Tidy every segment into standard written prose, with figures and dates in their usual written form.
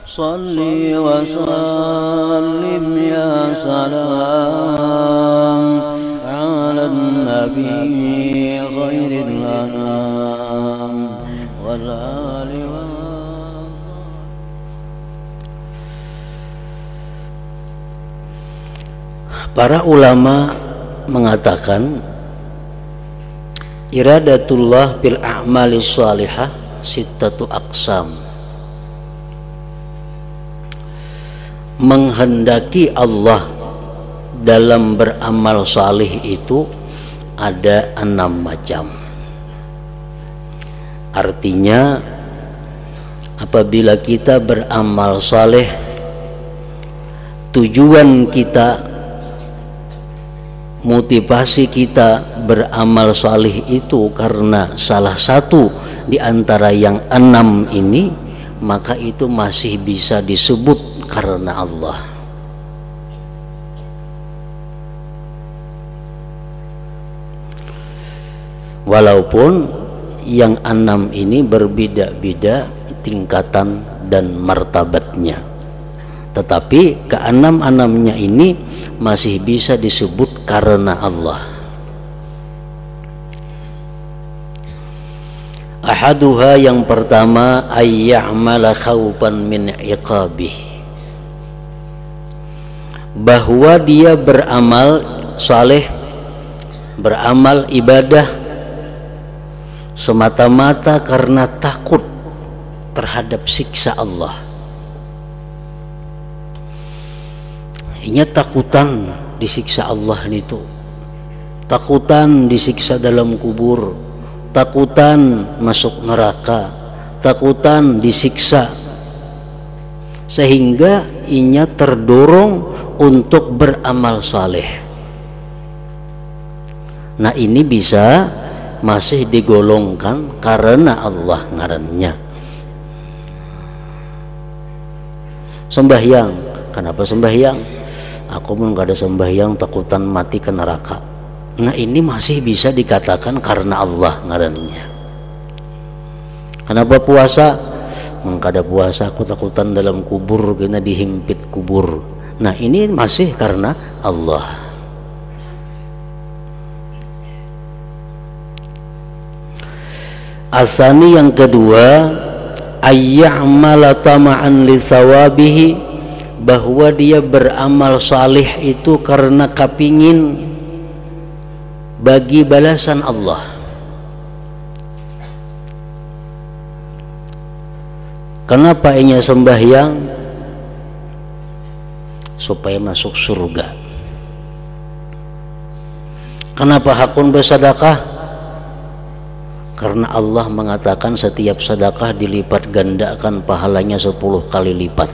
Salli wa sallim ya salam ala nabi khairil anam wal ali wa. Para ulama mengatakan iradatullah bil a'malis shalihah sittatu aqsam. Menghendaki Allah dalam beramal salih itu ada 6 macam. Artinya apabila kita beramal saleh, tujuan kita, motivasi kita beramal salih itu karena salah satu di antara yang 6 ini, maka itu masih bisa disebut karena Allah. Walaupun yang 6 ini berbeda-beda tingkatan dan martabatnya, tetapi ke-6-6-nya ini masih bisa disebut karena Allah. Ahaduha, yang pertama, ayya'mala khawfan min iqabih, bahwa dia beramal saleh, beramal ibadah semata-mata karena takut terhadap siksa Allah. Ini takutan disiksa Allah itu, takutan disiksa dalam kubur, takutan masuk neraka, takutan disiksa, sehingga inya terdorong untuk beramal saleh. Nah, ini bisa masih digolongkan karena Allah ngarannya. Sembahyang, kenapa sembahyang? Aku pun gak ada sembahyang takutan mati ke neraka. Nah, ini masih bisa dikatakan karena Allah ngarannya. Kenapa puasa? Mengkada puasa aku takutan dalam kubur, kena dihimpit kubur. Nah, ini masih karena Allah. Asani, yang kedua, ayya'mala tama'an li thawabihi, bahwa dia beramal salih itu karena kepingin bagi balasan Allah. Kenapa inya sembahyang? Supaya masuk surga. Kenapa hakun bersedekah? Karena Allah mengatakan setiap sedekah dilipat gandakan pahalanya 10 kali lipat.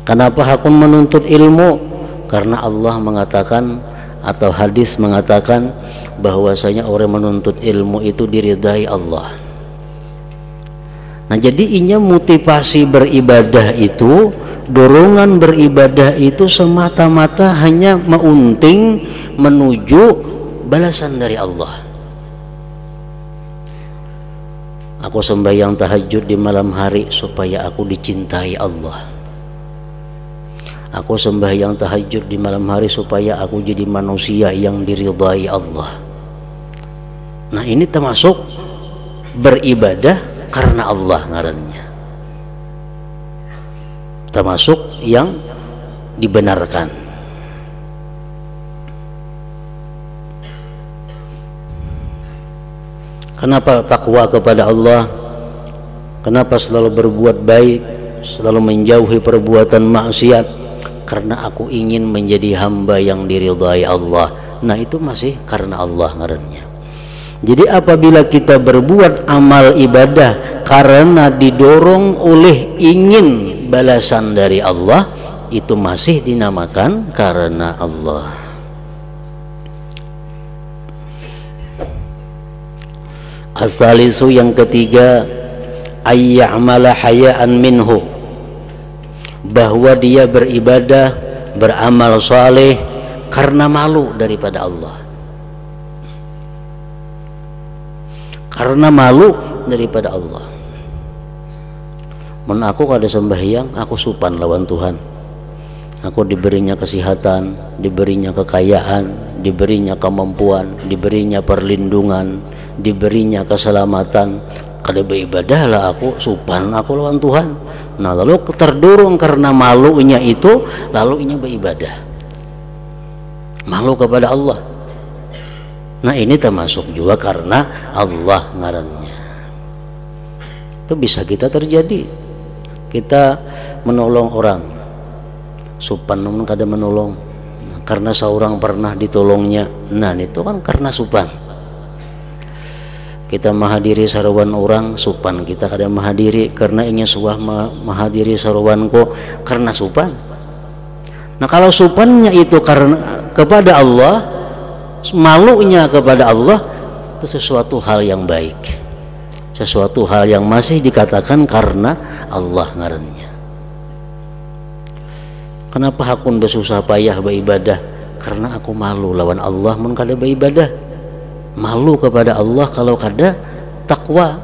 Kenapa hakun menuntut ilmu? Karena Allah mengatakan atau hadis mengatakan bahwasanya orang menuntut ilmu itu diridai Allah. Nah, jadi inya motivasi beribadah itu, dorongan beribadah itu semata-mata hanya meunting menuju balasan dari Allah. Aku sembahyang tahajud di malam hari supaya aku dicintai Allah. Aku sembahyang tahajud di malam hari supaya aku jadi manusia yang diridai Allah. Nah, ini termasuk beribadah karena Allah ngarannya, termasuk yang dibenarkan. Kenapa takwa kepada Allah? Kenapa selalu berbuat baik, selalu menjauhi perbuatan maksiat? Karena aku ingin menjadi hamba yang diridai Allah. Nah, itu masih karena Allah ngarannya. Jadi apabila kita berbuat amal ibadah karena didorong oleh ingin balasan dari Allah, itu masih dinamakan karena Allah. As-salisu, yang ketiga, ayya'mala haya'an minhu, bahwa dia beribadah, beramal saleh karena malu daripada Allah. Karena malu daripada Allah. mun aku kada sembahyang aku supan lawan Tuhan. Aku diberinya kesehatan, diberinya kekayaan, diberinya kemampuan, diberinya perlindungan, diberinya keselamatan, kada beribadah lah aku, supan aku lawan Tuhan. Nah lalu terdorong karena malunya itu, lalu inya beribadah, malu kepada Allah. Nah ini termasuk juga karena Allah ngarannya. Itu bisa kita terjadi, kita menolong orang, supan namun kada menolong, karena seorang pernah ditolongnya. Nah itu kan karena supan. Kita menghadiri sarawan orang, supan kita kada menghadiri karena ingin suah menghadiri sarawanku karena supan. Nah kalau supannya itu karena kepada Allah, malunya kepada Allah, itu sesuatu hal yang baik, sesuatu hal yang masih dikatakan karena Allah ngarannya. Kenapa aku ndak susah payah beribadah? Karena aku malu lawan Allah mun kada beribadah. Malu kepada Allah kalau kada takwa,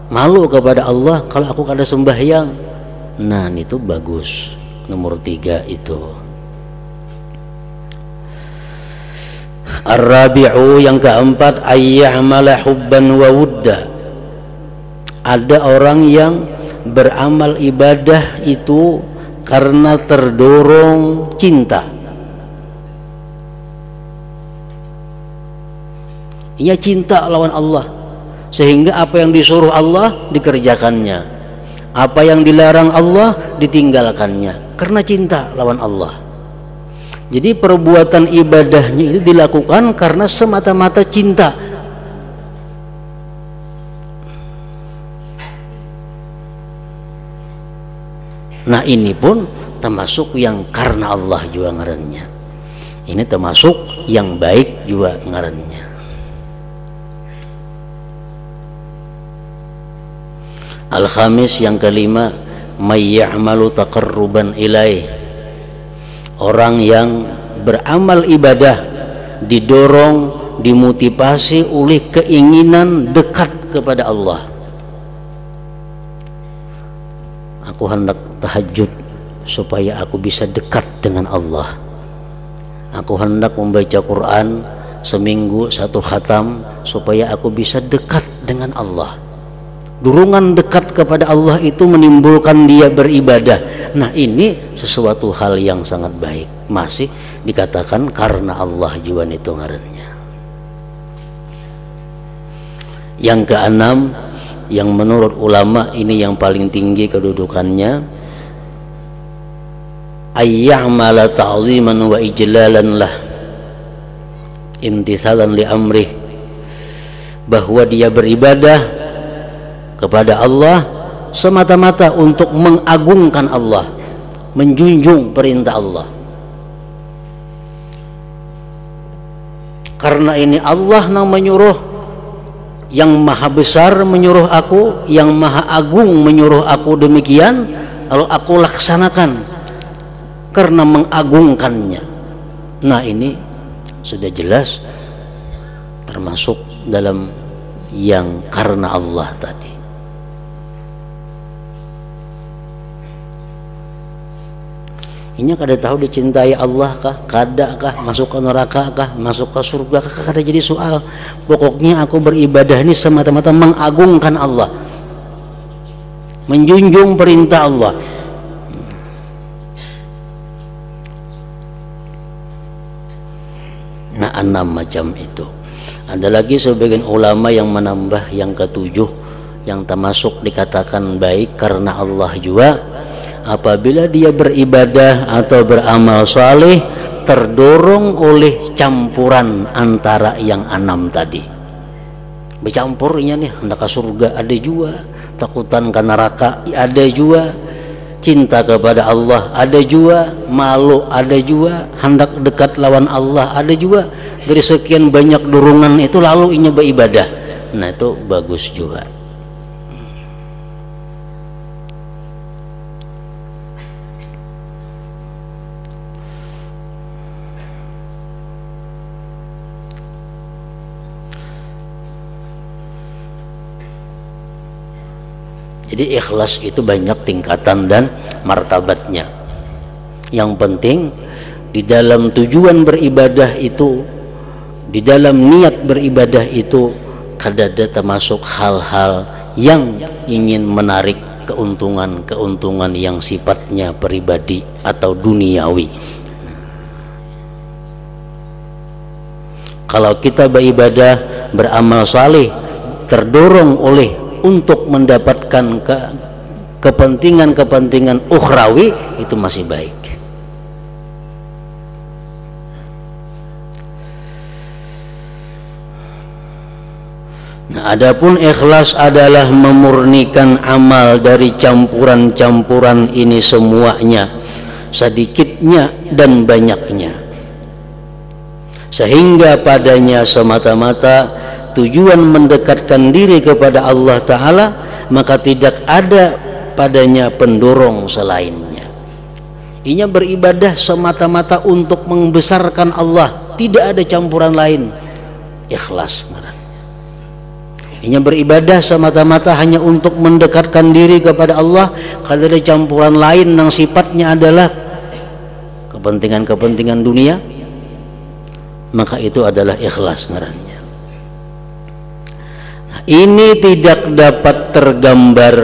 malu kepada Allah kalau aku kada sembahyang. Nah itu bagus. Nomor 3 itu. Ar-rabi'u, yang keempat, ayya'mala hubban wa wudda. Ada orang yang beramal ibadah itu karena terdorong cinta. Ia cinta lawan Allah, sehingga apa yang disuruh Allah dikerjakannya, apa yang dilarang Allah ditinggalkannya, karena cinta lawan Allah. Jadi perbuatan ibadahnya itu dilakukan karena semata-mata cinta. Nah ini pun termasuk yang karena Allah juga ngarannya. Ini termasuk yang baik juga ngarannya. Al-khamis, yang kelima, may ya'malu taqarruban ilaih. Orang yang beramal ibadah didorong, dimotivasi oleh keinginan dekat kepada Allah. Aku hendak tahajud supaya aku bisa dekat dengan Allah. Aku hendak membaca Quran seminggu 1 khatam supaya aku bisa dekat dengan Allah. Dorongan dekat kepada Allah itu menimbulkan dia beribadah. Nah ini sesuatu hal yang sangat baik, masih dikatakan karena Allah juga itu ngarannya. Yang keenam, yang menurut ulama ini yang paling tinggi kedudukannya, ayya'mala ta'ziman wa ijlalan lah, imtisalan li amrih, bahwa dia beribadah kepada Allah semata-mata untuk mengagungkan Allah, menjunjung perintah Allah. Karena ini Allah yang menyuruh, yang maha besar menyuruh aku, yang maha agung menyuruh aku demikian, lalu aku laksanakan karena mengagungkannya. Nah ini sudah jelas termasuk dalam yang karena Allah tadi. Ini kada tahu dicintai Allah kah, kada kah, masuk ke neraka kah, masuk ke surga kah, kada jadi soal. Pokoknya aku beribadah ini semata-mata mengagungkan Allah, menjunjung perintah Allah. Nah 6 macam itu. Ada lagi sebagian ulama yang menambah yang ke-7, yang termasuk dikatakan baik karena Allah juga, apabila dia beribadah atau beramal saleh terdorong oleh campuran antara yang 6 tadi. Bercampurnya nih, hendak ke surga ada juga, takutan ke neraka ada juga, cinta kepada Allah ada juga, malu ada juga, hendak dekat lawan Allah ada juga. Dari sekian banyak dorongan itu lalu inya beribadah. Nah itu bagus juga. Jadi ikhlas itu banyak tingkatan dan martabatnya. Yang penting di dalam tujuan beribadah itu, di dalam niat beribadah itu, kadada termasuk hal-hal yang ingin menarik keuntungan yang sifatnya pribadi atau duniawi. Kalau kita beribadah, beramal saleh, terdorong oleh untuk mendapatkan kepentingan ukhrawi, itu masih baik. Nah, adapun ikhlas adalah memurnikan amal dari campuran-campuran ini semuanya, sedikitnya dan banyaknya, sehingga padanya semata-mata tujuan mendekatkan diri kepada Allah Ta'ala, maka tidak ada padanya pendorong selainnya. Inya beribadah semata-mata untuk membesarkan Allah, tidak ada campuran lain, ikhlas. Inya beribadah semata-mata hanya untuk mendekatkan diri kepada Allah, kalau ada campuran lain yang sifatnya adalah kepentingan dunia, maka itu adalah ikhlas ngarannya. Nah, ini tidak dapat tergambar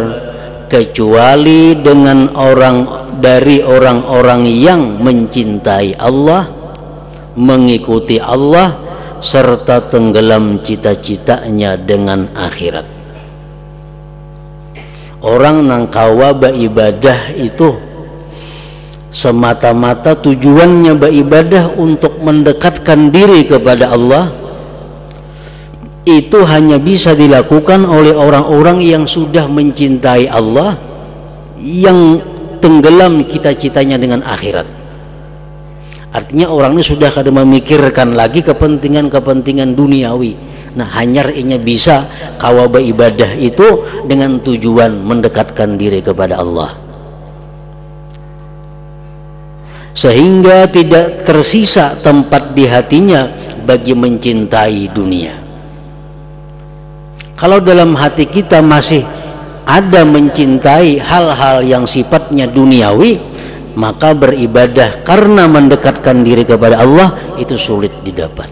kecuali dengan orang-orang yang mencintai Allah, mengikuti Allah, serta tenggelam cita-citanya dengan akhirat. Orang nang kawa beribadah itu semata-mata tujuannya beribadah untuk mendekatkan diri kepada Allah, itu hanya bisa dilakukan oleh orang-orang yang sudah mencintai Allah, yang tenggelam cita-citanya dengan akhirat. Artinya orang ini sudah kada memikirkan lagi kepentingan duniawi. Nah, hanyar inya bisa kawa beribadah itu dengan tujuan mendekatkan diri kepada Allah, sehingga tidak tersisa tempat di hatinya bagi mencintai dunia. Kalau dalam hati kita masih ada mencintai hal-hal yang sifatnya duniawi, maka beribadah karena mendekatkan diri kepada Allah itu sulit didapat.